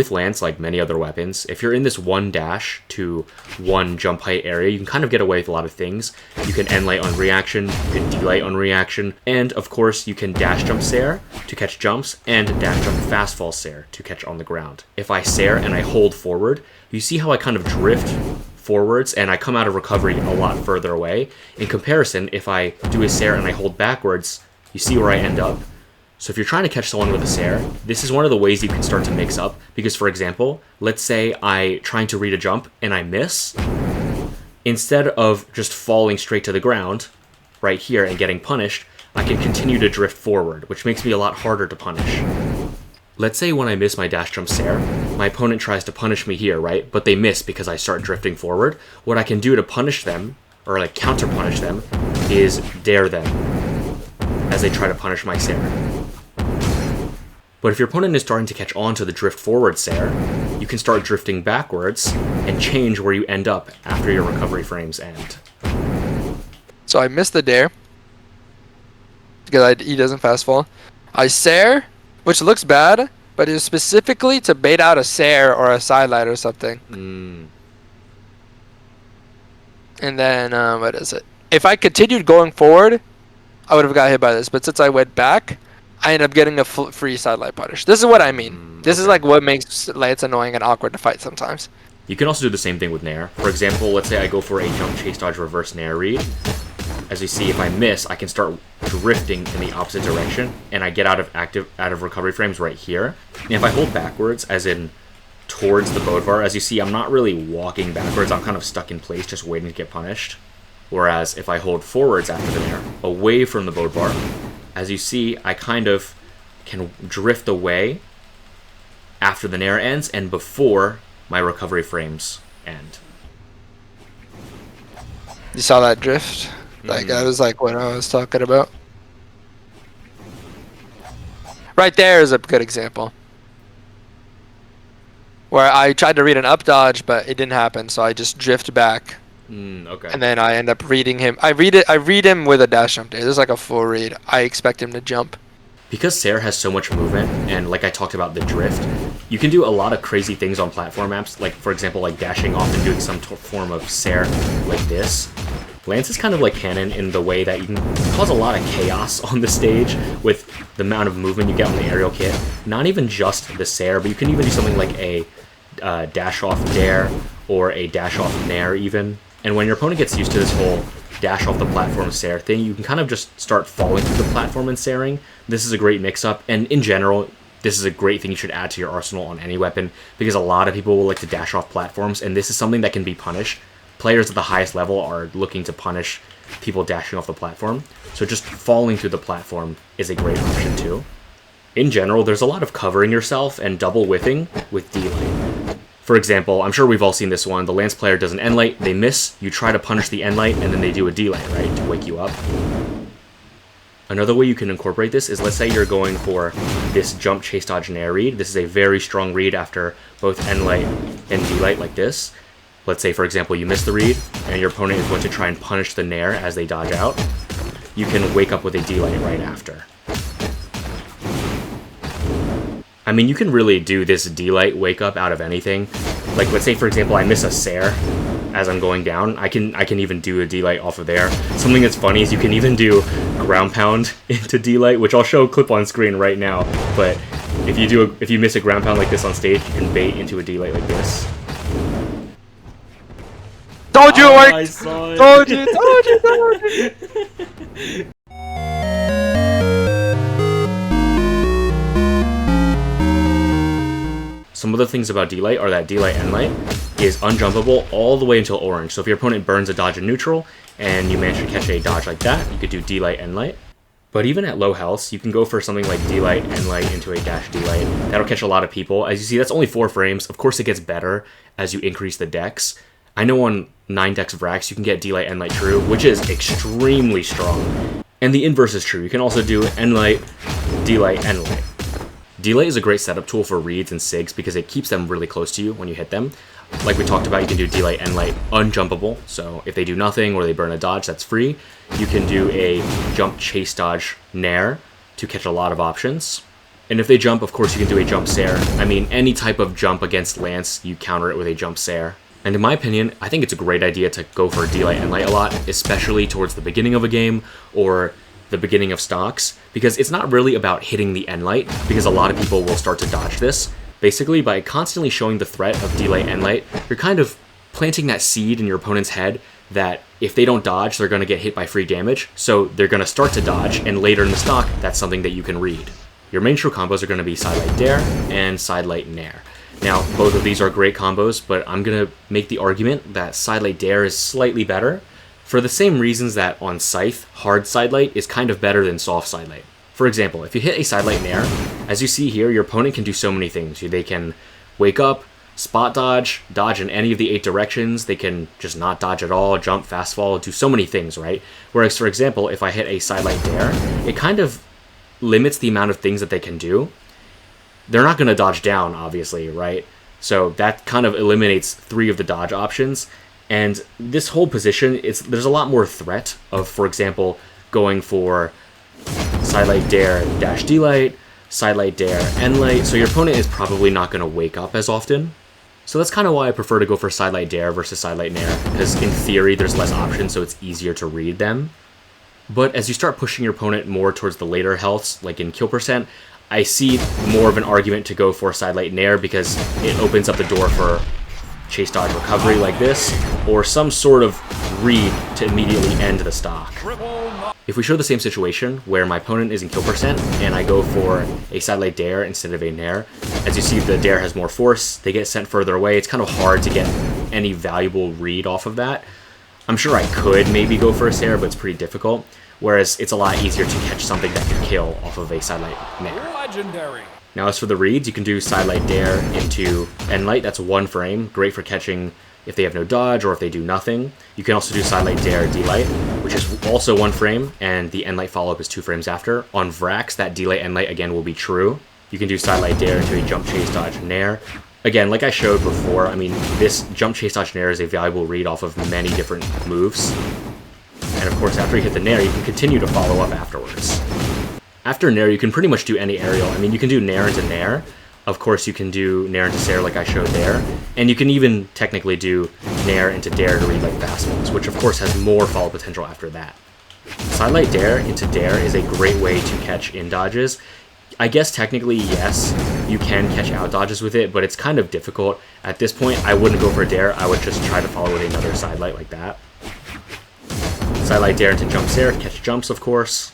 with lance, like many other weapons, if you're in this one dash to one jump height area, you can kind of get away with a lot of things. You can dlight on reaction, you can dlight on reaction, and of course you can dash jump sair to catch jumps, and dash jump fast fall sair to catch on the ground. If I sair and I hold forward, you see how I kind of drift forwards and I come out of recovery a lot further away. In comparison, if I do a sair and I hold backwards, you see where I end up. So if you're trying to catch someone with a sair, this is one of the ways you can start to mix up. Because for example, let's say I'm trying to read a jump and I miss. Instead of just falling straight to the ground right here and getting punished, I can continue to drift forward, which makes me a lot harder to punish. Let's say when I miss my dash jump sair, my opponent tries to punish me here, right? But they miss because I start drifting forward. What I can do to punish them, or like counter punish them, is dair them as they try to punish my sair. But if your opponent is starting to catch on to the drift forward sair, you can start drifting backwards and change where you end up after your recovery frames end. So I missed the dair because he doesn't fast fall. I sair, which looks bad, but it's specifically to bait out a sair or a sidelight or something. And then, what is it? If I continued going forward, I would have got hit by this. But since I went back, I ended up getting a free sidelight punish. This is what I mean. This is like what makes Lance annoying and awkward to fight sometimes. You can also do the same thing with nair. For example, let's say I go for a jump, chase, dodge, reverse nair read. As you see, if I miss, I can start drifting in the opposite direction, and I get out of recovery frames right here. And if I hold backwards, as in towards the bodvar, as you see, I'm not really walking backwards. I'm kind of stuck in place, just waiting to get punished. Whereas if I hold forwards after the nair, away from the bodvar, as you see, I kind of can drift away after the nair ends and before my recovery frames end. You saw that drift? Like, that was like what I was talking about. Right there is a good example. Where I tried to read an up dodge, but it didn't happen, so I just drift back. Okay. And then I end up reading him. I read him with a dash jump there. There's like a full read. I expect him to jump. Because sair has so much movement, and like I talked about the drift, you can do a lot of crazy things on platform maps. Like, for example, like dashing off and doing some form of sair like this. Lance is kind of like canon in the way that you can cause a lot of chaos on the stage with the amount of movement you get on the aerial kit. Not even just the sair, but you can even do something like a dash off dair or a dash off nair even. And when your opponent gets used to this whole dash off the platform sair thing, you can kind of just start falling through the platform and sairing. This is a great mix-up, and in general, this is a great thing you should add to your arsenal on any weapon, because a lot of people will like to dash off platforms, and this is something that can be punished. Players at the highest level are looking to punish people dashing off the platform, so just falling through the platform is a great option too. In general, there's a lot of covering yourself and double whiffing with dlight. For example, I'm sure we've all seen this one. The Lance player does an dlight, they miss, you try to punish the dlight, and then they do a dlight, right, to wake you up. Another way you can incorporate this is, let's say you're going for this jump, chase, dodge, nair read. This is a very strong read after both dlight and dlight like this. Let's say, for example, you miss the read, and your opponent is going to try and punish the nair as they dodge out. You can wake up with a dlight right after. I mean, you can really do this dlight wake up out of anything. Like, let's say, for example, I miss a sair as I'm going down. I can even do a dlight off of there. Something that's funny is you can even do ground pound into dlight, which I'll show a clip on screen right now. But if you miss a ground pound like this on stage, you can bait into a dlight like this. Told you it worked! Told you! Some of the things about dlight are that dlight dlight is unjumpable all the way until orange. So if your opponent burns a dodge in neutral and you manage to catch a dodge like that, you could do dlight dlight. But even at low health, you can go for something like dlight dlight into a dash dlight. That'll catch a lot of people. As you see, that's only 4 frames. Of course, it gets better as you increase the dex. I know on 9 decks vraxx, you can get dlight dlight true, which is extremely strong. And the inverse is true. You can also do dlight dlight. Dlight is a great setup tool for reads and sigs because it keeps them really close to you when you hit them. Like we talked about, you can do dlight dlight unjumpable, so if they do nothing or they burn a dodge, that's free. You can do a jump, chase, dodge, nair to catch a lot of options. And if they jump, of course you can do a jump sair. I mean, any type of jump against Lance, you counter it with a jump sair. And in my opinion, I think it's a great idea to go for dlight and light a lot, especially towards the beginning of a game or the beginning of stocks, because it's not really about hitting the light, because a lot of people will start to dodge this. Basically, by constantly showing the threat of dlight and light, you're kind of planting that seed in your opponent's head that if they don't dodge, they're going to get hit by free damage, so they're going to start to dodge, and later in the stock, that's something that you can read. Your main true combos are going to be side-light dair and side-light nair. Now, both of these are great combos, but I'm going to make the argument that side-light dair is slightly better, for the same reasons that on Scythe, hard side-light is kind of better than soft side-light. For example, if you hit a side-light nair, as you see here, your opponent can do so many things. They can wake up, spot dodge, dodge in any of the 8 directions, they can just not dodge at all, jump, fast fall, do so many things, right? Whereas, for example, if I hit a side-light dair, it kind of limits the amount of things that they can do. They're not going to dodge down, obviously, right? So that kind of eliminates 3 of the dodge options. And this whole position, there's a lot more threat of, for example, going for side-light dair dash dlight, side-light dair end-light, so your opponent is probably not going to wake up as often. So that's kind of why I prefer to go for side-light dair versus side-light nair, because in theory there's less options, so it's easier to read them. But as you start pushing your opponent more towards the later healths, like in kill percent, I see more of an argument to go for side-light nair because it opens up the door for chase dodge recovery like this, or some sort of read to immediately end the stock. If we show the same situation where my opponent is in kill percent and I go for a side-light dair instead of a nair, as you see the dair has more force, they get sent further away, it's kind of hard to get any valuable read off of that. I'm sure I could maybe go for a sair, but it's pretty difficult. Whereas it's a lot easier to catch something that can kill off of a side-light nair. Legendary. Now as for the reads, you can do side-light dair into end-light, that's 1 frame, great for catching if they have no dodge or if they do nothing. You can also do side-light dair dlight, which is also 1 frame, and the end-light follow-up is 2 frames after. On vraxx, that dlight end-light again will be true. You can do side-light dair into a jump chase dodge nair. Again, like I showed before, I mean, this jump chase dodge nair is a valuable read off of many different moves. And of course, after you hit the nair, you can continue to follow up afterwards. After nair, you can pretty much do any aerial. I mean, you can do nair into nair. Of course, you can do nair into sair like I showed there. And you can even technically do nair into dair to read like fast falls, which of course has more follow potential after that. Side-light dair into dair is a great way to catch in dodges. I guess technically, yes, you can catch out dodges with it, but it's kind of difficult. At this point, I wouldn't go for dair. I would just try to follow with another side-light like that. Side-light dair into jump sair, catch jumps of course,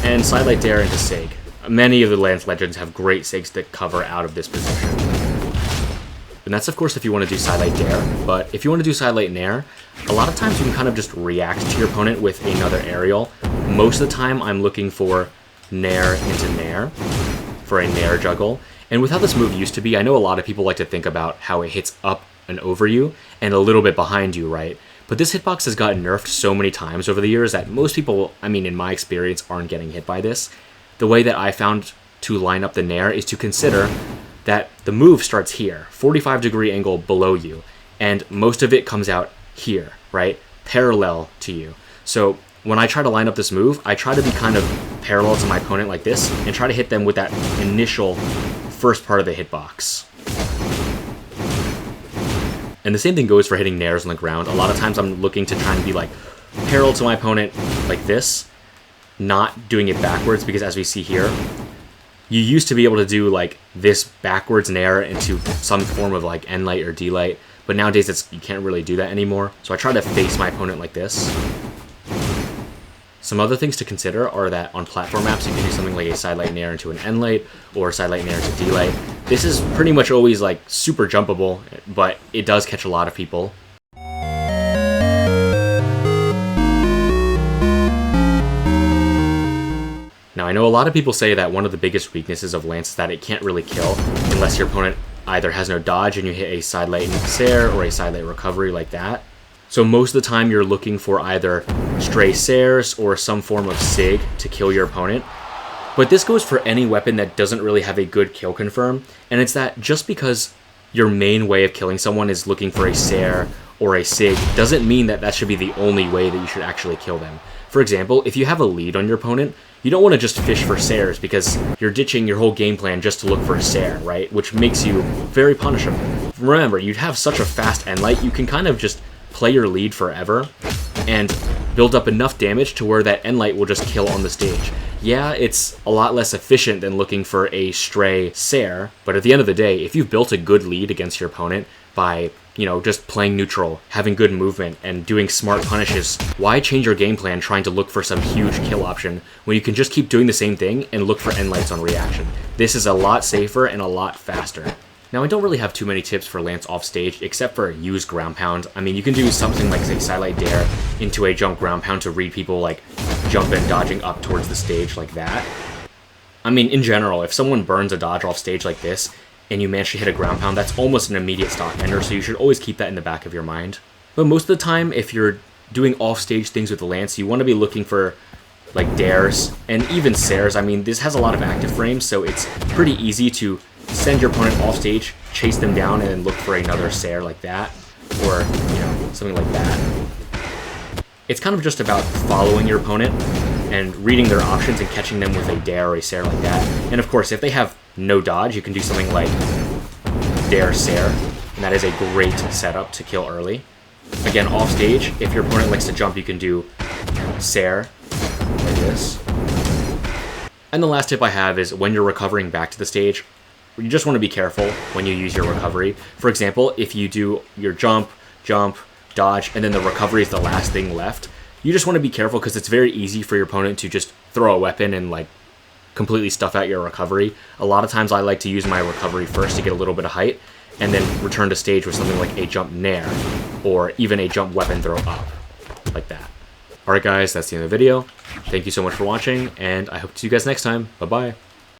and side-light dair into sig. Many of the Lance Legends have great sigs that cover out of this position. And that's of course if you want to do side-light dair, but if you want to do side-light nair, a lot of times you can kind of just react to your opponent with another aerial. Most of the time I'm looking for nair into nair, for a nair juggle. And with how this move used to be, I know a lot of people like to think about how it hits up and over you, and a little bit behind you, right? But this hitbox has gotten nerfed so many times over the years that most people, I mean in my experience, aren't getting hit by this. The way that I found to line up the nair is to consider that the move starts here, 45-degree angle below you, and most of it comes out here, right? Parallel to you. So when I try to line up this move, I try to be kind of parallel to my opponent like this, and try to hit them with that initial first part of the hitbox. And the same thing goes for hitting nairs on the ground. A lot of times I'm looking to try and be like parallel to my opponent like this, not doing it backwards, because as we see here, you used to be able to do like this backwards nair into some form of like end-light or d-light, but nowadays you can't really do that anymore. So I try to face my opponent like this. Some other things to consider are that on platform maps, you can do something like a side-light nair into an end-light, or side-light nair into d-light. This is pretty much always like super jumpable, but it does catch a lot of people. Now, I know a lot of people say that one of the biggest weaknesses of Lance is that it can't really kill unless your opponent either has no dodge and you hit a side-light sair or a side-light recovery like that. So most of the time you're looking for either stray sairs or some form of sig to kill your opponent. But this goes for any weapon that doesn't really have a good kill confirm, and it's that just because your main way of killing someone is looking for a sair or a sig doesn't mean that that should be the only way that you should actually kill them. For example, if you have a lead on your opponent, you don't want to just fish for sairs because you're ditching your whole game plan just to look for a sair, right? Which makes you very punishable. Remember, you'd have such a fast endlight, you can kind of just play your lead forever and build up enough damage to where that endlight will just kill on the stage. Yeah, it's a lot less efficient than looking for a stray sair, but at the end of the day, if you've built a good lead against your opponent by, you know, just playing neutral, having good movement, and doing smart punishes, why change your game plan trying to look for some huge kill option when you can just keep doing the same thing and look for endlights on reaction? This is a lot safer and a lot faster. Now, I don't really have too many tips for Lance off stage, except for use ground pound. I mean, you can do something like, say, scythe dair into a jump ground pound to read people, like, jumping, dodging up towards the stage like that. I mean, in general, if someone burns a dodge off stage like this, and you manage to hit a ground pound, that's almost an immediate stock ender, so you should always keep that in the back of your mind. But most of the time, if you're doing off-stage things with the Lance, you want to be looking for, like, dairs, and even sairs. I mean, this has a lot of active frames, so it's pretty easy to send your opponent off stage, chase them down, and then look for another sair like that, or, you know, something like that. It's kind of just about following your opponent and reading their options and catching them with a dair or a sair like that. And of course, if they have no dodge, you can do something like dair sair, and that is a great setup to kill early. Again, off stage, if your opponent likes to jump, you can do sair like this. And the last tip I have is when you're recovering back to the stage, you just want to be careful when you use your recovery. For example, if you do your jump, dodge, and then the recovery is the last thing left, you just want to be careful because it's very easy for your opponent to just throw a weapon and like completely stuff out your recovery. A lot of times I like to use my recovery first to get a little bit of height, and then return to stage with something like a jump nair, or even a jump weapon throw up, like that. Alright guys, that's the end of the video. Thank you so much for watching, and I hope to see you guys next time. Bye-bye.